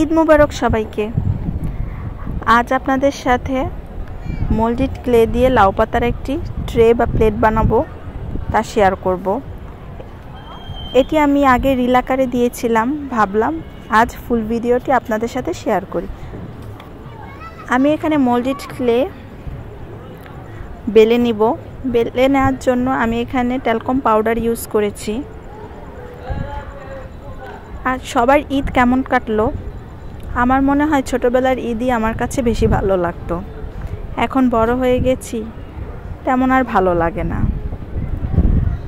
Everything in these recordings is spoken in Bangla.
ঈদ মোবারক সবাইকে। আজ আপনাদের সাথে মোল্ডেড ক্লে দিয়ে লাউ পাতার একটি ট্রে বা প্লেট বানাবো, তা শেয়ার করব। এটি আমি আগে রিল আকারে দিয়েছিলাম, ভাবলাম আজ ফুল ভিডিওটি আপনাদের সাথে শেয়ার করি। আমি এখানে মোল্ডেড ক্লে বেলে নিব। বেলে নেওয়ার জন্য আমি এখানে ট্যালকম পাউডার ইউজ করেছি। আর সবার ঈদ কেমন কাটলো? আমার মনে হয় ছোটোবেলার ঈদই আমার কাছে বেশি ভালো লাগতো। এখন বড় হয়ে গেছি, তেমন আর ভালো লাগে না।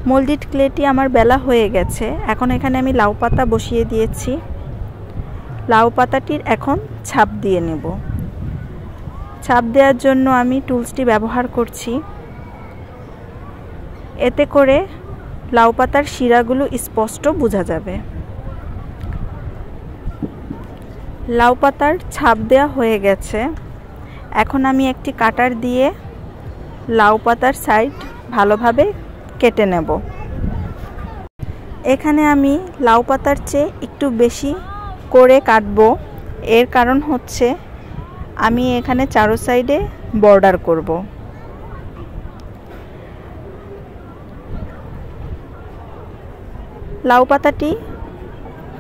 মোল্ডেড ক্লেটি আমার বেলা হয়ে গেছে। এখন এখানে আমি লাউ পাতা বসিয়ে দিয়েছি। লাউ পাতাটির এখন ছাপ দিয়ে নেব। ছাপ দেওয়ার জন্য আমি টুলসটি ব্যবহার করছি। এতে করে লাউ পাতার শিরাগুলো স্পষ্ট বোঝা যাবে। লাউ পাতার ছাপ দেওয়া হয়ে গেছে। এখন আমি একটি কাটার দিয়ে লাউ পাতার সাইড ভালোভাবে কেটে নেব। এখানে আমি লাউ পাতার চেয়ে একটু বেশি করে কাটবো। এর কারণ হচ্ছে আমি এখানে চারো সাইডে বর্ডার করব। লাউ পাতাটি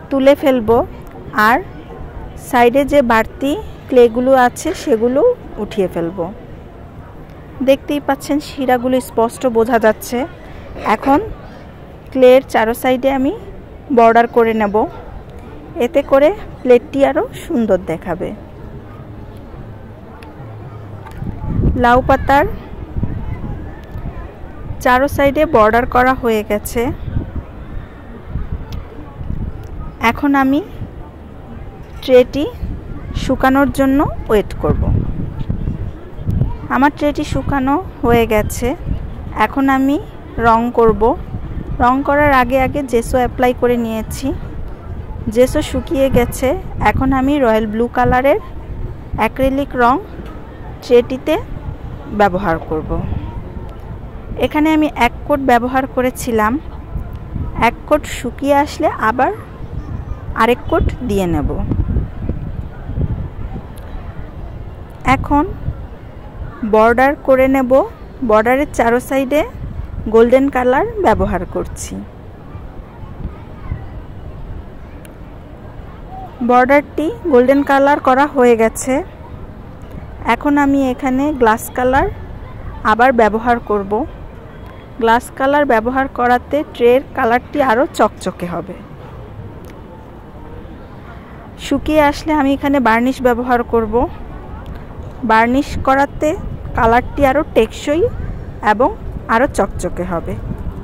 তুলে ফেলবো আর সাইডে যে বাড়তি ক্লেগুলো আছে সেগুলো উঠিয়ে ফেলবো। দেখতেই পাচ্ছেন শিরাগুলো স্পষ্ট বোঝা যাচ্ছে। এখন ক্লের চারো সাইডে আমি বর্ডার করে নেব। এতে করে প্লেটটি আরও সুন্দর দেখাবে। লাউ পাতার চারো সাইডে বর্ডার করা হয়ে গেছে। এখন আমি ট্রেটি শুকানোর জন্য ওয়েট করব। আমার ট্রেটি শুকানো হয়ে গেছে। এখন আমি রং করব। রং করার আগে জেসো অ্যাপ্লাই করে নিয়েছি। জেসো শুকিয়ে গেছে। এখন আমি রয়্যাল ব্লু কালারের অ্যাক্রিলিক রং ট্রেটিতে ব্যবহার করব। এখানে আমি এক কোট ব্যবহার করেছিলাম। এক কোট শুকিয়ে আসলে আবার আরেক কোট দিয়ে নেব। এখন বর্ডার করে নেব। বর্ডারের চারো সাইডে গোল্ডেন কালার ব্যবহার করছি। বর্ডারটি গোল্ডেন কালার করা হয়ে গেছে। এখন আমি এখানে গ্লাস কালার আবার ব্যবহার করব। গ্লাস কালার ব্যবহার করাতে ট্রের কালারটি আরও চকচকে হবে। শুকিয়ে আসলে আমি এখানে বার্নিশ ব্যবহার করব। বার্নিশ করাতে কালারটি আরও টেকসই এবং আরও চকচকে হবে।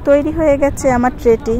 তৈরি হয়ে গেছে আমার ট্রেটি।